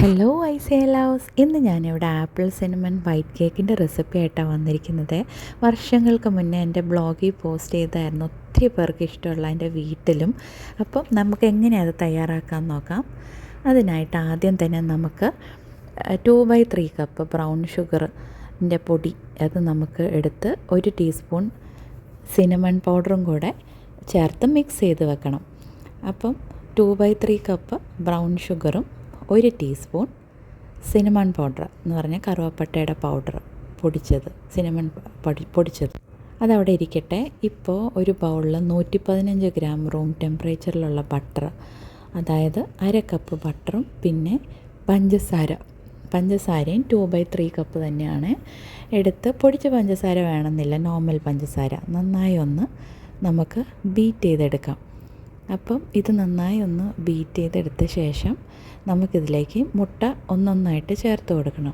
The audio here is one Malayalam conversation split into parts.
Hello ഐസേ loves. ഇന്ന് ഞാനിവിടെ ആപ്പിൾ സിനമൺ വൈറ്റ് കേക്കിൻ്റെ റെസിപ്പി ആയിട്ടാണ് വന്നിരിക്കുന്നത്. വർഷങ്ങൾക്ക് മുന്നേ എൻ്റെ ബ്ലോഗിൽ പോസ്റ്റ് ചെയ്തായിരുന്നു. ഒത്തിരി പേർക്ക് ഇഷ്ടമുള്ള എൻ്റെ വീട്ടിലും. അപ്പം നമുക്ക് എങ്ങനെയാണ് അത് തയ്യാറാക്കാൻ നോക്കാം. അതിനായിട്ട് ആദ്യം തന്നെ നമുക്ക് 2/3 കപ്പ് ബ്രൗൺ ഷുഗറിൻ്റെ പൊടി അത് നമുക്ക് എടുത്ത് 1 ടീസ്പൂൺ സിനമൺ പൗഡറും കൂടെ ചേർത്ത് മിക്സ് ചെയ്ത് വെക്കണം. അപ്പം 2/3 കപ്പ് ബ്രൗൺ ഷുഗറും 1 ടീസ്പൂൺ സിനമൺ പൗഡർ എന്ന് പറഞ്ഞാൽ കറുവപ്പട്ടയുടെ പൗഡർ പൊടിച്ചത്, സിനമൺ പൊടിച്ചത് അതവിടെ ഇരിക്കട്ടെ. ഇപ്പോൾ ഒരു ബൗളിൽ 115 ഗ്രാം റൂം ടെമ്പറേച്ചറിലുള്ള ബട്ടർ, അതായത് 1/2 കപ്പ് ബട്ടറും പിന്നെ പഞ്ചസാരയും 2/3 കപ്പ് തന്നെയാണ് എടുത്ത്. പൊടിച്ച പഞ്ചസാര വേണമെന്നില്ല, നോർമൽ പഞ്ചസാര നന്നായി ഒന്ന് നമുക്ക് ബീറ്റ് ചെയ്തെടുക്കാം. അപ്പം ഇത് നന്നായി ഒന്ന് ബീറ്റ് ചെയ്തെടുത്ത ശേഷം നമുക്കിതിലേക്ക് മുട്ട ഒന്നൊന്നായിട്ട് ചേർത്ത് കൊടുക്കണം.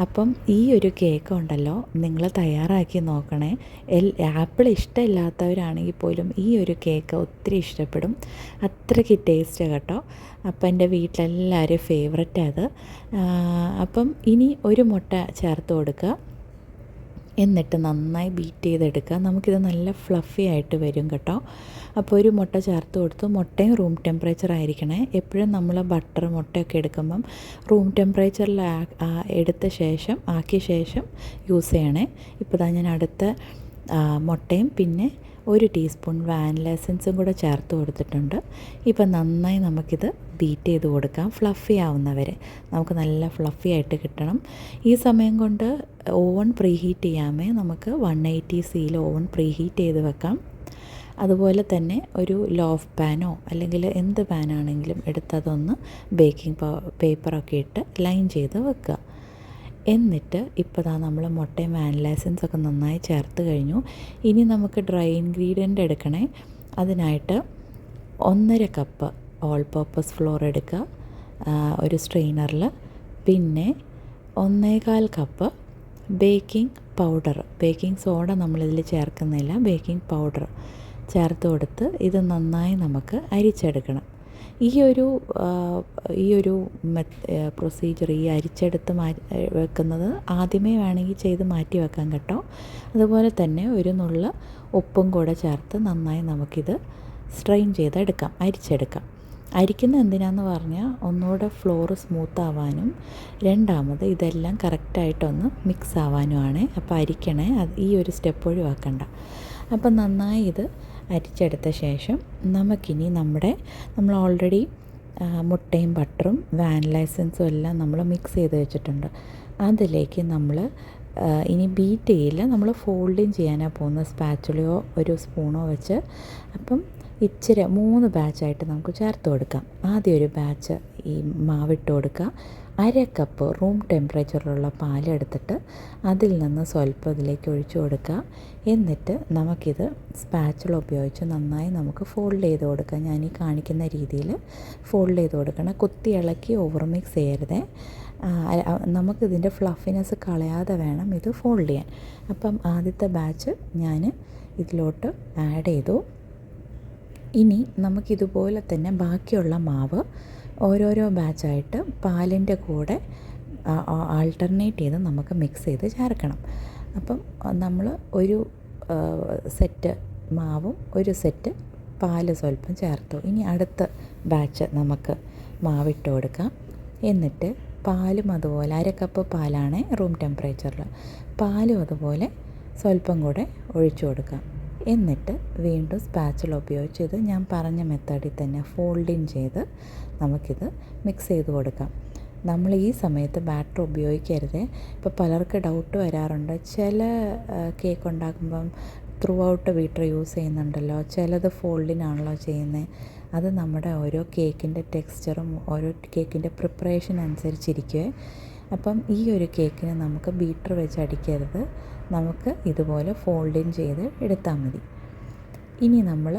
അപ്പം ഈ ഒരു കേക്ക് ഉണ്ടല്ലോ, നിങ്ങൾ തയ്യാറാക്കി നോക്കണേ. ആപ്പിൾ ഇഷ്ടമില്ലാത്തവരാണെങ്കിൽ പോലും ഈ ഒരു കേക്ക് ഒത്തിരി ഇഷ്ടപ്പെടും. അത്രയ്ക്ക് ടേസ്റ്റ് കേട്ടോ. അപ്പം എൻ്റെ വീട്ടിലെല്ലാവരും ഫേവററ്റ് അത്. അപ്പം ഇനി ഒരു മുട്ട ചേർത്ത് കൊടുക്കുക, എന്നിട്ട് നന്നായി ബീറ്റ് ചെയ്തെടുക്കുക. നമുക്കിത് നല്ല ഫ്ലഫി ആയിട്ട് വരും കേട്ടോ. അപ്പോൾ ഒരു മുട്ട ചേർത്ത് കൊടുത്തു. മുട്ടയും റൂം ടെമ്പറേച്ചർ ആയിരിക്കണേ. എപ്പോഴും നമ്മൾ ബട്ടർ മുട്ടയൊക്കെ എടുക്കുമ്പം റൂം ടെമ്പറേച്ചറിൽ ആക്കിയ ശേഷം യൂസ് ചെയ്യണേ. ഇപ്പോൾ ഞാൻ അടുത്ത മുട്ടയും പിന്നെ 1 ടീസ്പൂൺ വാനില എസൻസും കൂടെ ചേർത്ത് കൊടുത്തിട്ടുണ്ട്. ഇപ്പം നന്നായി നമുക്കിത് ബീറ്റ് ചെയ്ത് കൊടുക്കാം, ഫ്ലഫി ആവുന്നവരെ. നമുക്ക് നല്ല ഫ്ലഫി ആയിട്ട് കിട്ടണം. ഈ സമയം കൊണ്ട് ഓവൻ പ്രീഹീറ്റ് ചെയ്യാമേ. നമുക്ക് 180°C ഓവൻ പ്രീഹീറ്റ് ചെയ്ത് വെക്കാം. അതുപോലെ തന്നെ ഒരു ലോഫ് പാനോ അല്ലെങ്കിൽ എന്ത് പാനാണെങ്കിലും എടുത്തതൊന്ന് ബേക്കിംഗ് പേപ്പറൊക്കെ ഇട്ട് ലൈൻ ചെയ്ത് വെക്കുക. എന്നിട്ട് ഇപ്പോൾ നമ്മൾ മുട്ടയും വാനില എസൻസൊക്കെ നന്നായി ചേർത്ത് കഴിഞ്ഞു. ഇനി നമുക്ക് ഡ്രൈ ഇൻഗ്രീഡിയൻ്റ് എടുക്കണേ. അതിനായിട്ട് 1/2 കപ്പ് ഓൾ പർപ്പസ് ഫ്ലോർ എടുക്കുക ഒരു സ്ട്രെയിനറിൽ. പിന്നെ 1/4 കപ്പ് ബേക്കിംഗ് സോഡ നമ്മളിതിൽ ചേർക്കുന്നില്ല, ബേക്കിംഗ് പൗഡർ ചേർത്ത് കൊടുത്ത് ഇത് നന്നായി നമുക്ക് അരിച്ചെടുക്കണം. ഈ ഒരു പ്രൊസീജിയർ, ഈ അരിച്ചെടുത്ത് വെക്കുന്നത് ആദ്യമേ വേണമെങ്കിൽ ചെയ്ത് മാറ്റി വെക്കാം കേട്ടോ. അതുപോലെ തന്നെ ഒരു നുള്ള ഉപ്പും കൂടെ ചേർത്ത് നന്നായി നമുക്കിത് സ്ട്രെയിൻ ചെയ്തെടുക്കാം, അരിച്ചെടുക്കാം. അരിക്കുന്നത് എന്തിനാന്ന് പറഞ്ഞാൽ ഒന്നുകൂടെ ഫ്ലോറ് സ്മൂത്ത് ആവാനും രണ്ടാമത് ഇതെല്ലാം കറക്റ്റായിട്ടൊന്ന് മിക്സ് ആവാനുമാണ്. അപ്പോൾ അരിക്കണേ, ഈ ഒരു സ്റ്റെപ്പ് ഒഴിവാക്കണ്ട. അപ്പം നന്നായി ഇത് അരിച്ചെടുത്ത ശേഷം നമുക്കിനി നമ്മൾ ഓൾറെഡി മുട്ടയും ബട്ടറും വാനില എസൻസും എല്ലാം നമ്മൾ മിക്സ് ചെയ്ത് വെച്ചിട്ടുണ്ട്. അതിലേക്ക് നമ്മൾ ഇനി ബീറ്റ് ചെയ്യില്ല, നമ്മൾ ഫോൾഡിങ് ചെയ്യാനാണ് പോകുന്നത്. സ്പാച്ചുലയോ ഒരു സ്പൂണോ വെച്ച്. അപ്പം ഇച്ചിരി 3 ബാച്ചായിട്ട് നമുക്ക് ചേർത്ത് കൊടുക്കാം. ആദ്യം ഒരു ബാച്ച് ഈ മാവിട്ട് കൊടുക്കുക. 1/2 കപ്പ് റൂം ടെമ്പറേച്ചറിലുള്ള പാലെടുത്തിട്ട് അതിൽ നിന്ന് സ്വല്പം ഇതിലേക്ക് ഒഴിച്ചു കൊടുക്കുക. എന്നിട്ട് നമുക്കിത് സ്പാച്ചുല ഉപയോഗിച്ച് നന്നായി നമുക്ക് ഫോൾഡ് ചെയ്ത് കൊടുക്കാം. ഞാൻ ഈ കാണിക്കുന്ന രീതിയിൽ ഫോൾഡ് ചെയ്ത് കൊടുക്കണം. കുത്തി ഇളക്കി ഓവർ മിക്സ് ചെയ്യരുതേ. നമുക്കിതിൻ്റെ ഫ്ലഫിനെസ് കളയാതെ വേണം ഇത് ഫോൾഡ് ചെയ്യാൻ. അപ്പം ആദ്യത്തെ ബാച്ച് ഞാൻ ഇതിലോട്ട് ആഡ് ചെയ്തു. ഇനി നമുക്കിതുപോലെ തന്നെ ബാക്കിയുള്ള മാവ് ഓരോരോ ബാച്ചായിട്ട് പാലിൻ്റെ കൂടെ ആൾട്ടർനേറ്റ് ചെയ്ത് നമുക്ക് മിക്സ് ചെയ്ത് ചേർക്കണം. അപ്പം നമ്മൾ ഒരു സെറ്റ് മാവും ഒരു സെറ്റ് പാല് സ്വല്പം ചേർത്തു. ഇനി അടുത്ത ബാച്ച് നമുക്ക് മാവിട്ട് കൊടുക്കാം. എന്നിട്ട് പാലും അതുപോലെ 1/2 കപ്പ് പാലാണ് റൂം ടെമ്പറേച്ചറിൽ, പാലും അതുപോലെ സ്വല്പം കൂടെ ഒഴിച്ചു കൊടുക്കാം. എന്നിട്ട് വീണ്ടും സ്പാച്ചുല ഉപയോഗിച്ച് ഇത് ഞാൻ പറഞ്ഞ മെത്തേഡിൽ തന്നെ ഫോൾഡിങ് ചെയ്ത് നമുക്കിത് മിക്സ് ചെയ്ത് കൊടുക്കാം. നമ്മൾ ഈ സമയത്ത് ബാറ്റർ ഉപയോഗിക്കരുത്. ഇപ്പോൾ പലർക്ക് ഡൗട്ട് വരാറുണ്ട്, ചില കേക്ക് ഉണ്ടാക്കുമ്പം ത്രൂ ഔട്ട് ബീറ്റർ യൂസ് ചെയ്യുന്നുണ്ടല്ലോ, ചിലത് ഫോൾഡിനാണല്ലോ ചെയ്യുന്നത്. അത് നമ്മുടെ ഓരോ കേക്കിൻ്റെ ടെക്സ്ചറും ഓരോ കേക്കിൻ്റെ പ്രിപ്പറേഷൻ അനുസരിച്ചിരിക്കുവേ. അപ്പം ഈ ഒരു കേക്കിന് നമുക്ക് ബീറ്റർ വെച്ച് അടിക്കരുത്, നമുക്ക് ഇതുപോലെ ഫോൾഡിങ് ചെയ്ത് എടുത്താൽ മതി. ഇനി നമ്മൾ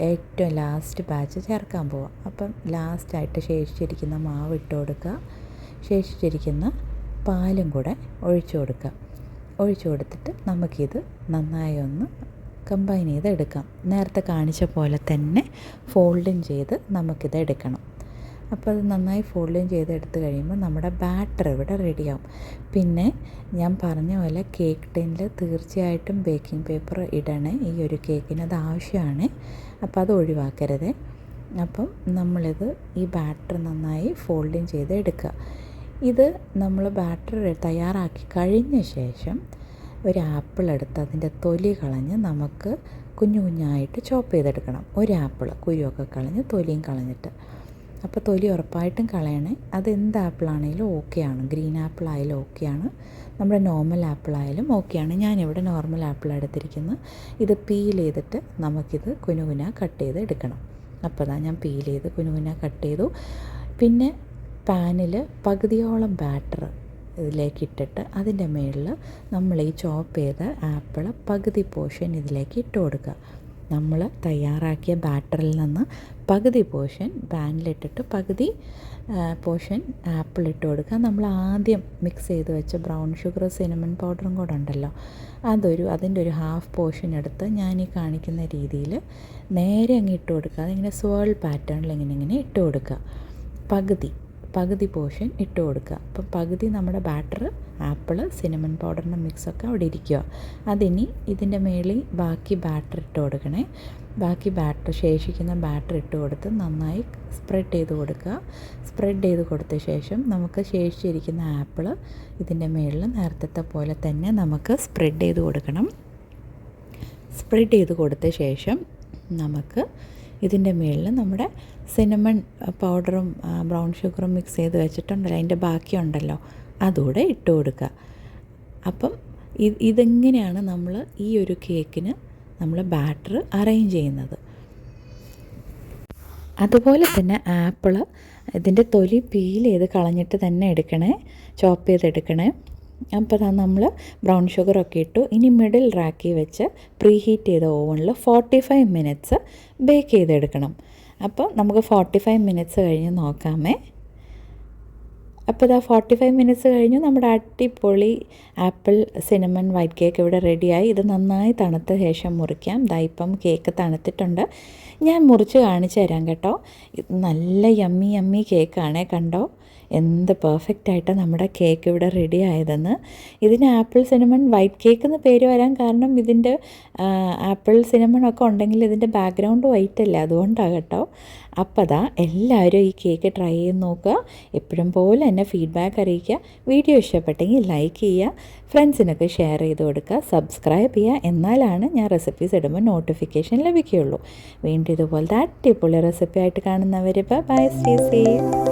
ഏറ്റവും ലാസ്റ്റ് ബാച്ച് ചേർക്കാൻ പോവാം. അപ്പം ലാസ്റ്റായിട്ട് ശേഷിച്ചിരിക്കുന്ന മാവ് ഇട്ട് കൊടുക്കുക, ശേഷിച്ചിരിക്കുന്ന പാലും കൂടെ ഒഴിച്ചു കൊടുക്കുക. ഒഴിച്ചു കൊടുത്തിട്ട് നമുക്കിത് നന്നായി ഒന്ന് കമ്പൈൻ ചെയ്ത് എടുക്കാം. നേരത്തെ കാണിച്ച പോലെ തന്നെ ഫോൾഡിങ് ചെയ്ത് നമുക്കിത് എടുക്കണം. അപ്പോൾ അത് നന്നായി ഫോൾഡ് ചെയ്തെടുത്ത് കഴിയുമ്പോൾ നമ്മുടെ ബാറ്റർ ഇവിടെ റെഡിയാവും. പിന്നെ ഞാൻ പറഞ്ഞ പോലെ കേക്ക് ടിന്നിൽ തീർച്ചയായിട്ടും ബേക്കിംഗ് പേപ്പർ ഇടണേ. ഈ ഒരു കേക്കിന് അത് ആവശ്യമാണ്, അപ്പോൾ അത് ഒഴിവാക്കരുത്. അപ്പം നമ്മളിത് ഈ ബാറ്റർ നന്നായി ഫോൾഡ് ചെയ്ത് എടുക്കുക. ഇത് നമ്മൾ ബാറ്റർ തയ്യാറാക്കി കഴിഞ്ഞ ശേഷം ഒരു ആപ്പിൾ എടുത്ത് അതിൻ്റെ തൊലി കളഞ്ഞ് നമുക്ക് കുഞ്ഞു കുഞ്ഞായിട്ട് ചോപ്പ് ചെയ്തെടുക്കണം. ഒരു ആപ്പിൾ കുരുവൊക്കെ കളഞ്ഞ് തൊലിയും കളഞ്ഞിട്ട്. അപ്പോൾ തൊലി ഉറപ്പായിട്ടും കളയണേ. അത് എന്ത് ആപ്പിളാണെങ്കിലും ഓക്കെയാണ്. ഗ്രീൻ ആപ്പിളായാലും ഓക്കെയാണ്, നമ്മുടെ നോർമൽ ആപ്പിളായാലും ഓക്കെയാണ്. ഞാനിവിടെ നോർമൽ ആപ്പിൾ എടുത്തിരിക്കുന്നത്. ഇത് പീൽ ചെയ്തിട്ട് നമുക്കിത് കുനുകുന കട്ട് ചെയ്ത് എടുക്കണം. അപ്പോൾ അതാ ഞാൻ പീൽ ചെയ്ത് കുനുകുന കട്ട് ചെയ്തു. പിന്നെ പാനിൽ പകുതിയോളം ബാറ്റർ ഇതിലേക്ക് ഇട്ടിട്ട് അതിൻ്റെ മുകളിൽ നമ്മൾ ഈ ചോപ്പ് ചെയ്ത ആപ്പിൾ പകുതി പോർഷൻ ഇതിലേക്ക് ഇട്ട് കൊടുക്കുക. നമ്മൾ തയ്യാറാക്കിയ ബാറ്ററിൽ നിന്ന് പകുതി പോർഷൻ പാനിലിട്ടിട്ട് പകുതി പോർഷൻ ആപ്പിൾ ഇട്ട് കൊടുക്കുക. നമ്മൾ ആദ്യം മിക്സ് ചെയ്ത് വെച്ച ബ്രൗൺ ഷുഗർ സിനമൺ പൗഡറും കൂടെ ഉണ്ടല്ലോ, അതിൻ്റെ ഒരു ഹാഫ് പോർഷൻ എടുത്ത് ഞാൻ ഈ കാണിക്കുന്ന രീതിയിൽ നേരെ അങ്ങ് ഇട്ട് കൊടുക്കുക. അതിങ്ങനെ സ്വേൾ പാറ്റേണിൽ ഇങ്ങനെ ഇട്ട് കൊടുക്കുക. പകുതി പോർഷൻ ഇട്ട് കൊടുക്കുക. അപ്പം പകുതി നമ്മുടെ ബാറ്റർ ആപ്പിൾ സിനമൺ പൗഡറിൻ്റെ മിക്സൊക്കെ അവിടെ ഇരിക്കുക. അതിനി ഇതിൻ്റെ മേളിൽ ബാക്കി ബാറ്റർ ഇട്ട് കൊടുക്കണേ. ബാക്കി ബാറ്റർ ശേഷിക്കുന്ന ബാറ്റർ ഇട്ട് കൊടുത്ത് നന്നായി സ്പ്രെഡ് ചെയ്ത് കൊടുക്കുക. സ്പ്രെഡ് ചെയ്ത് കൊടുത്ത ശേഷം നമുക്ക് ശേഷിച്ചിരിക്കുന്ന ആപ്പിൾ ഇതിൻ്റെ മേളിൽ നേരത്തെ പോലെ തന്നെ നമുക്ക് സ്പ്രെഡ് ചെയ്ത് കൊടുക്കണം. സ്പ്രെഡ് ചെയ്ത് കൊടുത്ത ശേഷം നമുക്ക് ഇതിൻ്റെ മുകളിൽ നമ്മുടെ സിനമൺ പൗഡറും ബ്രൗൺ ഷുഗറും മിക്സ് ചെയ്ത് വെച്ചിട്ടുണ്ടല്ലോ, അതിൻ്റെ ബാക്കിയുണ്ടല്ലോ, അതുകൂടെ ഇട്ട് കൊടുക്കുക. അപ്പം ഇതെങ്ങനെയാണ് നമ്മൾ ഈ ഒരു കേക്കിന് നമ്മൾ ബാറ്റർ അറേഞ്ച് ചെയ്യുന്നത്. അതുപോലെ തന്നെ ആപ്പിൾ ഇതിൻ്റെ തൊലി പീൽ ചെയ്ത് കളഞ്ഞിട്ട് തന്നെ എടുക്കണേ, ചോപ്പ് ചെയ്തെടുക്കണേ. അപ്പോൾ നമ്മൾ ബ്രൗൺ ഷുഗറൊക്കെ ഇട്ടു. ഇനി മിഡിൽ റാക്കി വെച്ച് പ്രീ ഹീറ്റ് ചെയ്ത ഓവനിൽ 45 മിനിറ്റ്സ് ബേക്ക് ചെയ്തെടുക്കണം. അപ്പോൾ നമുക്ക് 45 മിനിറ്റ്സ് കഴിഞ്ഞ് നോക്കാമേ. അപ്പോൾ ഇതാ 45 മിനിറ്റ്സ് കഴിഞ്ഞു. നമ്മുടെ അടിപൊളി ആപ്പിൾ സിനമൺ വൈറ്റ് കേക്ക് ഇവിടെ റെഡിയായി. ഇത് നന്നായി തണുത്ത ശേഷം മുറിക്കാം. ഇപ്പം കേക്ക് തണുത്തിട്ടുണ്ട്. ഞാൻ മുറിച്ച് കാണിച്ചു തരാം കേട്ടോ. നല്ല യമ്മി കേക്കാണേ. കണ്ടോ എന്ത് പെർഫെക്റ്റായിട്ട് നമ്മുടെ കേക്ക് ഇവിടെ റെഡി ആയതെന്ന്. ഇതിന് ആപ്പിൾ സിനമൺ വൈറ്റ് കേക്ക് എന്ന് പേര് വരാൻ കാരണം ഇതിൻ്റെ ആപ്പിൾ സിനമൺ ഒക്കെ ഉണ്ടെങ്കിൽ ഇതിൻ്റെ ബാക്ക്ഗ്രൗണ്ട് വൈറ്റ് അല്ലേ, അതുകൊണ്ടാണ് കേട്ടോ. അപ്പോൾ അതാ എല്ലാവരും ഈ കേക്ക് ട്രൈ ചെയ്ത് നോക്കുക. എപ്പോഴും പോലെ തന്നെ ഫീഡ്ബാക്ക് അറിയിക്കുക. വീഡിയോ ഇഷ്ടപ്പെട്ടെങ്കിൽ ലൈക്ക് ചെയ്യുക, ഫ്രണ്ട്സിനൊക്കെ ഷെയർ ചെയ്ത് കൊടുക്കുക, സബ്സ്ക്രൈബ് ചെയ്യുക. എന്നാലാണ് ഞാൻ റെസിപ്പീസ് ഇടുമ്പോൾ നോട്ടിഫിക്കേഷൻ ലഭിക്കുകയുള്ളൂ. വീണ്ടും ഇതുപോലത്തെ അടിപൊളി റെസിപ്പി ആയിട്ട് കാണുന്നവർ ബൈ, സ്റ്റേ സേഫ്.